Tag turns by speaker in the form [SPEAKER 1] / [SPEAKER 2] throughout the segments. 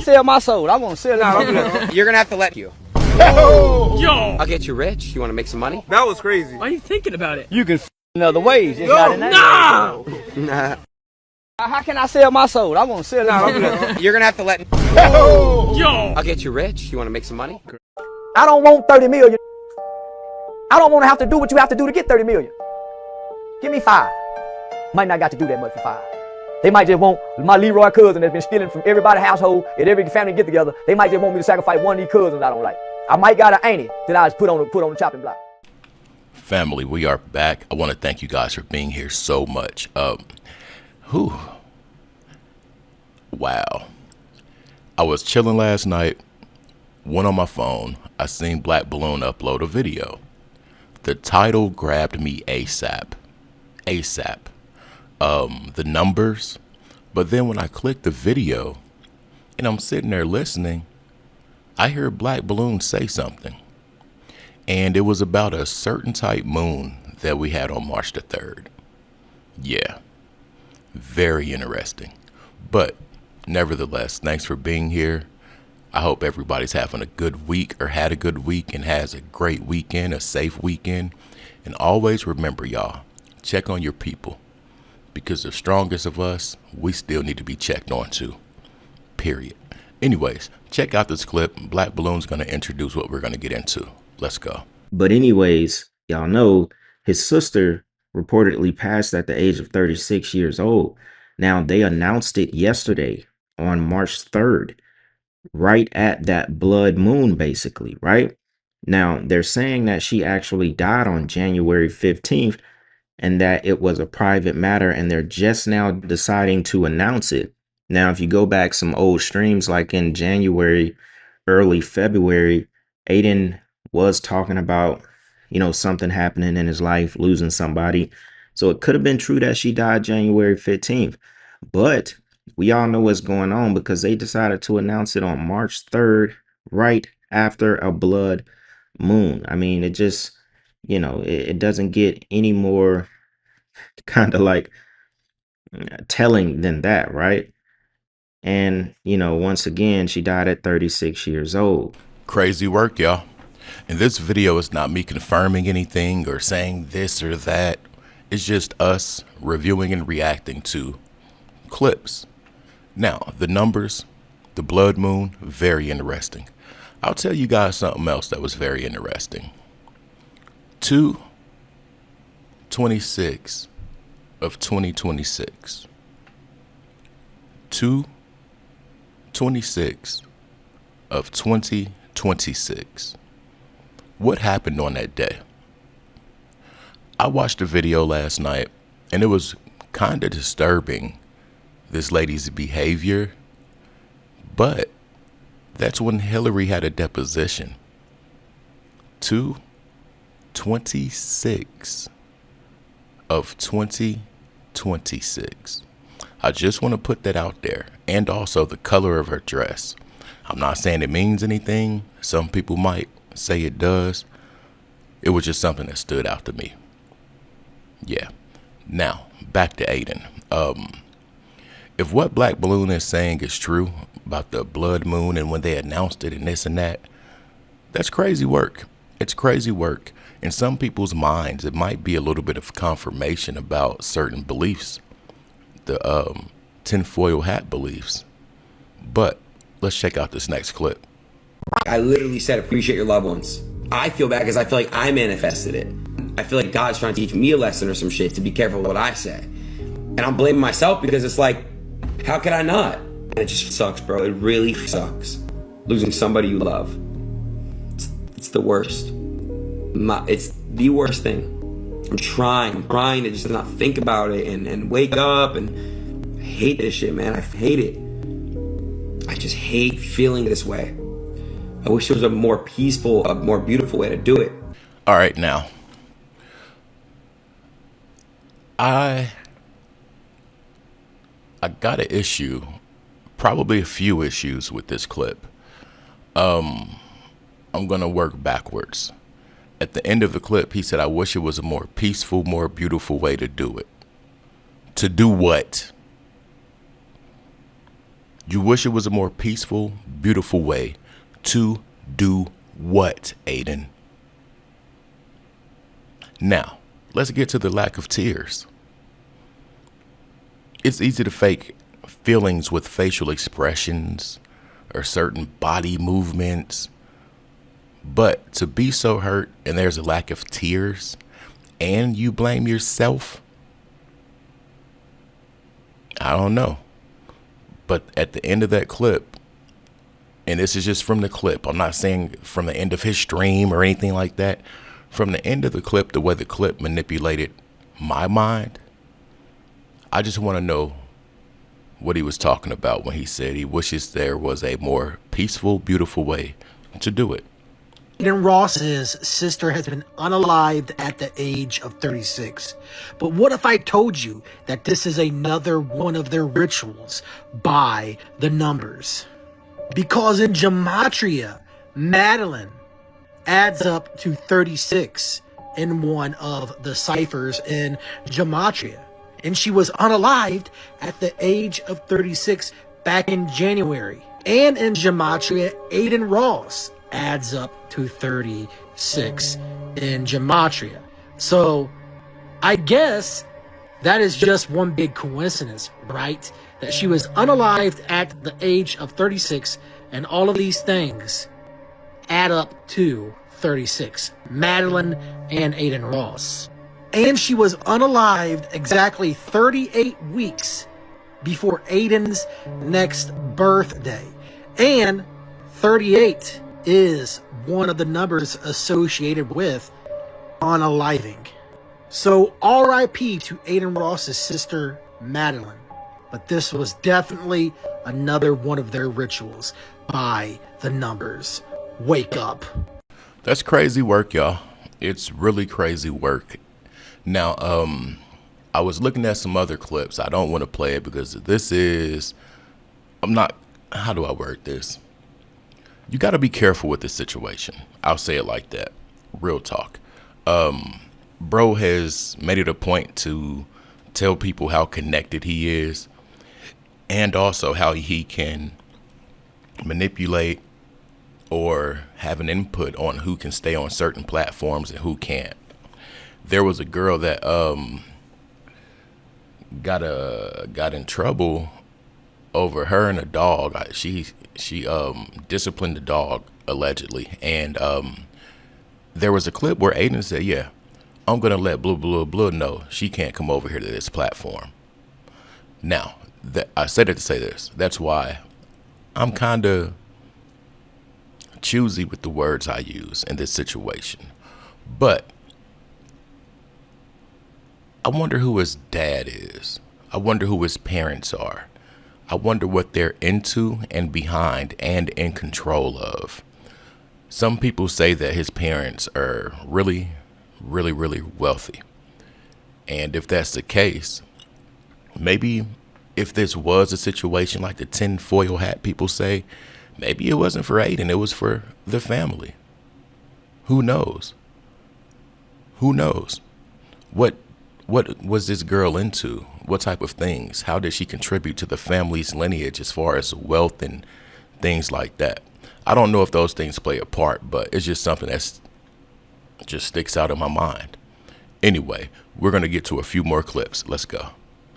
[SPEAKER 1] Sell my soul. I want to sell it.
[SPEAKER 2] Nah, don't do that. You're gonna have to let you.
[SPEAKER 3] Yo!
[SPEAKER 2] I'll get you rich. You want to make some money?
[SPEAKER 3] That was crazy.
[SPEAKER 4] Why are you thinking about it?
[SPEAKER 1] You can in other ways. Just not in that.
[SPEAKER 4] Nah!
[SPEAKER 2] Nah.
[SPEAKER 1] How can I sell my soul? I want to sell it.
[SPEAKER 3] Nah, don't do that.
[SPEAKER 2] You're gonna have to let.
[SPEAKER 4] Yo!
[SPEAKER 2] I'll get you rich. You want to make some money?
[SPEAKER 1] I don't want 30 million. I don't want to have to do what you have to do to get 30 million. Give me 5. Might not got to do that much for 5. They might just want my Leroy cousin that's been stealing from everybody's household at every family get together. They might just want me to sacrifice one of these cousins I don't like. I might got an auntie that I just put on the chopping block.
[SPEAKER 5] Family, we are back. I want to thank you guys for being here so much. Wow. I was chilling last night, went on my phone. I seen Black Balloon upload a video. The title grabbed me ASAP. The numbers. But then when I clicked the video and I'm sitting there listening, I hear Black Balloon say something. And it was about a certain type moon that we had on March the 3rd. Yeah, very interesting. But nevertheless, thanks for being here. I hope everybody's having a good week or had a good week and has a great weekend, a safe weekend. And always remember, y'all, check on your people. Because the strongest of us, we still need to be checked on too. Period. Anyways, check out this clip. Black Balloon's going to introduce what we're going to get into. Let's go.
[SPEAKER 6] But anyways, y'all know his sister reportedly passed at the age of 36 years old. Now, they announced it yesterday on March 3rd, right at that blood moon, basically, right? Now, they're saying that she actually died on January 15th and that it was a private matter, and they're just now deciding to announce it. Now, if you go back some old streams, like in January, early February, Aiden was talking about, something happening in his life, losing somebody. So it could have been true that she died January 15th. But we all know what's going on because they decided to announce it on March 3rd, right after a blood moon. I mean, it just, it doesn't get any more kind of like telling than that, right? And, once again, she died at 36 years old.
[SPEAKER 5] Crazy work, y'all. And this video is not me confirming anything or saying this or that. It's just us reviewing and reacting to clips. Now, the numbers, the blood moon, very interesting. I'll tell you guys something else that was very interesting. 2/26 of 2026. 2/26 of 2026. What happened on that day? I watched a video last night and it was kind of disturbing, this lady's behavior, but that's when Hillary had a deposition. 2/26 of 2026. I just want to put that out there, and also the color of her dress. I'm not saying it means anything. Some people might say it does. It was just something that stood out to me. Yeah. Now, back to Aiden. If what Black Balloon is saying is true about the blood moon and when they announced it and this and that, that's crazy work. It's crazy work. In some people's minds, it might be a little bit of confirmation about certain beliefs, the tinfoil hat beliefs. But let's check out this next clip.
[SPEAKER 7] I literally said, appreciate your loved ones. I feel bad because I feel like I manifested it. I feel like God's trying to teach me a lesson or some shit to be careful what I say. And I'm blaming myself because it's like, how could I not? And it just sucks, bro. It really sucks. Losing somebody you love. It's the worst. It's the worst thing. I'm trying to just not think about it and wake up, and I hate this shit, man. I hate it. I just hate feeling this way. I wish there was a more peaceful, a more beautiful way to do it.
[SPEAKER 5] All right, now. I got an issue, probably a few issues with this clip. I'm going to work backwards. At the end of the clip, he said, I wish it was a more peaceful, more beautiful way to do it. To do what? You wish it was a more peaceful, beautiful way to do what, Aiden? Now, let's get to the lack of tears. It's easy to fake feelings with facial expressions or certain body movements, but to be so hurt and there's a lack of tears and you blame yourself, I don't know. But at the end of that clip, and this is just from the clip, I'm not saying from the end of his stream or anything like that. From the end of the clip, the way the clip manipulated my mind, I just want to know what he was talking about when he said he wishes there was a more peaceful, beautiful way to do it.
[SPEAKER 8] Aiden Ross's sister has been unalived at the age of 36. But what if I told you that this is another one of their rituals by the numbers? Because in Gematria, Madeline adds up to 36 in one of the ciphers in Gematria. And she was unalived at the age of 36 back in January. And in Gematria, Aiden Ross adds up to 36 in Gematria. So I guess that is just one big coincidence, right? That she was unalived at the age of 36 and all of these things add up to 36. Madeline and Aiden Ross. And she was unalived exactly 38 weeks before Aiden's next birthday. And 38 is one of the numbers associated with unaliving. So R.I.P. to Aiden Ross's sister, Madeline. But this was definitely another one of their rituals by the numbers. Wake up.
[SPEAKER 5] That's crazy work, y'all. It's really crazy work. Now, I was looking at some other clips. I don't want to play it because this is, how do I word this? You got to be careful with this situation. I'll say it like that. Real talk. Bro has made it a point to tell people how connected he is and also how he can manipulate or have an input on who can stay on certain platforms and who can't. There was a girl that got in trouble over her and a dog. She disciplined the dog allegedly, and there was a clip where Aiden said, "Yeah, I'm gonna let blah blah blah know she can't come over here to this platform." Now, I said it to say this. That's why I'm kind of choosy with the words I use in this situation. But I wonder who his dad is. I wonder who his parents are. I wonder what they're into and behind and in control of. Some people say that his parents are really, really, really wealthy. And if that's the case, maybe if this was a situation like the tinfoil hat people say, maybe it wasn't for Aiden, it was for the family. Who knows? Who knows? What was this girl into? What type of things? How did she contribute to the family's lineage as far as wealth and things like that? I don't know if those things play a part, but it's just something that's just sticks out in my mind. Anyway, we're going to get to a few more clips. Let's go.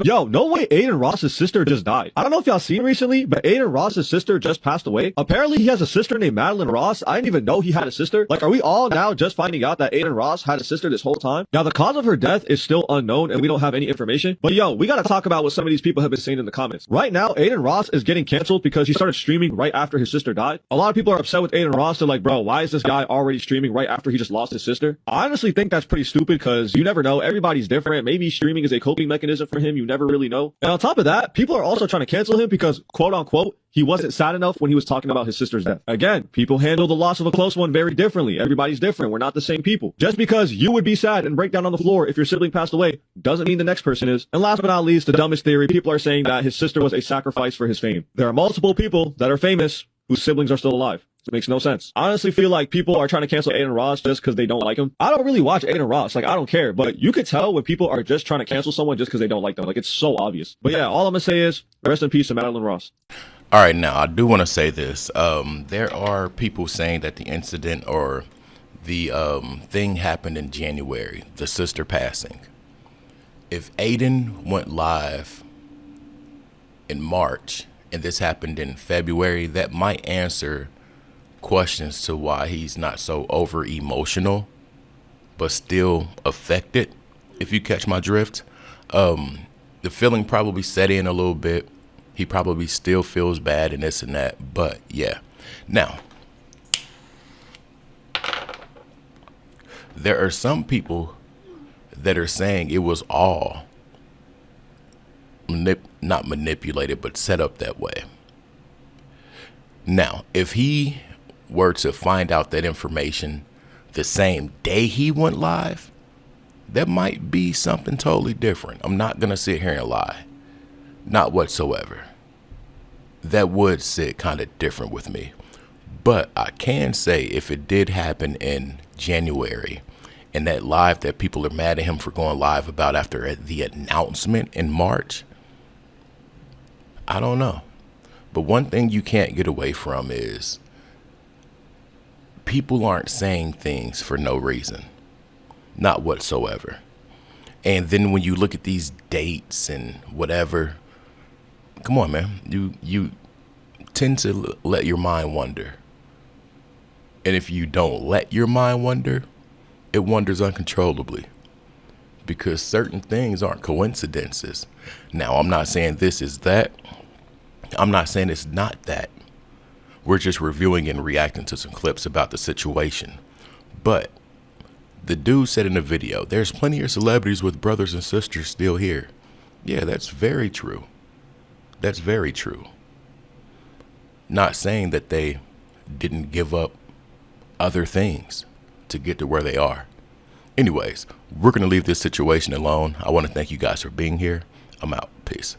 [SPEAKER 3] Yo, no way Aiden Ross's sister just died. I don't know if y'all seen recently, but Aiden Ross's sister just passed away. Apparently he has a sister named Madeline Ross. I didn't even know he had a sister. Like, are we all now just finding out that Aiden Ross had a sister this whole time? Now, the cause of her death is still unknown and we don't have any information. But yo, we gotta talk about what some of these people have been saying in the comments. Right now, Aiden Ross is getting canceled because he started streaming right after his sister died. A lot of people are upset with Aiden Ross. They're like, bro, why is this guy already streaming right after he just lost his sister? I honestly think that's pretty stupid because you never know. Everybody's different. Maybe streaming is a coping mechanism for him. You never really know. And on top of that, people are also trying to cancel him because, quote unquote, he wasn't sad enough when he was talking about his sister's death. Again, people handle the loss of a close one very differently. Everybody's different. We're not the same people. Just because you would be sad and break down on the floor if your sibling passed away doesn't mean the next person is. And last but not least, the dumbest theory, people are saying that his sister was a sacrifice for his fame. There are multiple people that are famous whose siblings are still alive. It makes no sense. I honestly feel like people are trying to cancel Aiden Ross just because they don't like him. I don't really watch Aiden Ross. Like, I don't care. But you could tell when people are just trying to cancel someone just because they don't like them. Like, it's so obvious. But yeah, all I'm going to say is rest in peace to Madeline Ross.
[SPEAKER 5] All right, now I do want to say this. There are people saying that the incident or the thing happened in January, the sister passing. If Aiden went live in March and this happened in February, that might answer questions to why he's not so over emotional, but still affected. If you catch my drift, the feeling probably set in a little bit. He probably still feels bad and this and that, but yeah. Now, there are some people that are saying it was all not manipulated, but set up that way. Now, if he were to find out that information the same day he went live, that might be something totally different. I'm not going to sit here and lie. Not whatsoever. That would sit kind of different with me. But I can say if it did happen in January and that live that people are mad at him for going live about after the announcement in March, I don't know. But one thing you can't get away from is people aren't saying things for no reason. Not whatsoever. And then when you look at these dates and whatever, come on, man. You tend to let your mind wander. And if you don't let your mind wander, it wanders uncontrollably. Because certain things aren't coincidences. Now, I'm not saying this is that. I'm not saying it's not that. We're just reviewing and reacting to some clips about the situation. But the dude said in the video, there's plenty of celebrities with brothers and sisters still here. Yeah, that's very true. That's very true. Not saying that they didn't give up other things to get to where they are. Anyways, we're going to leave this situation alone. I want to thank you guys for being here. I'm out. Peace.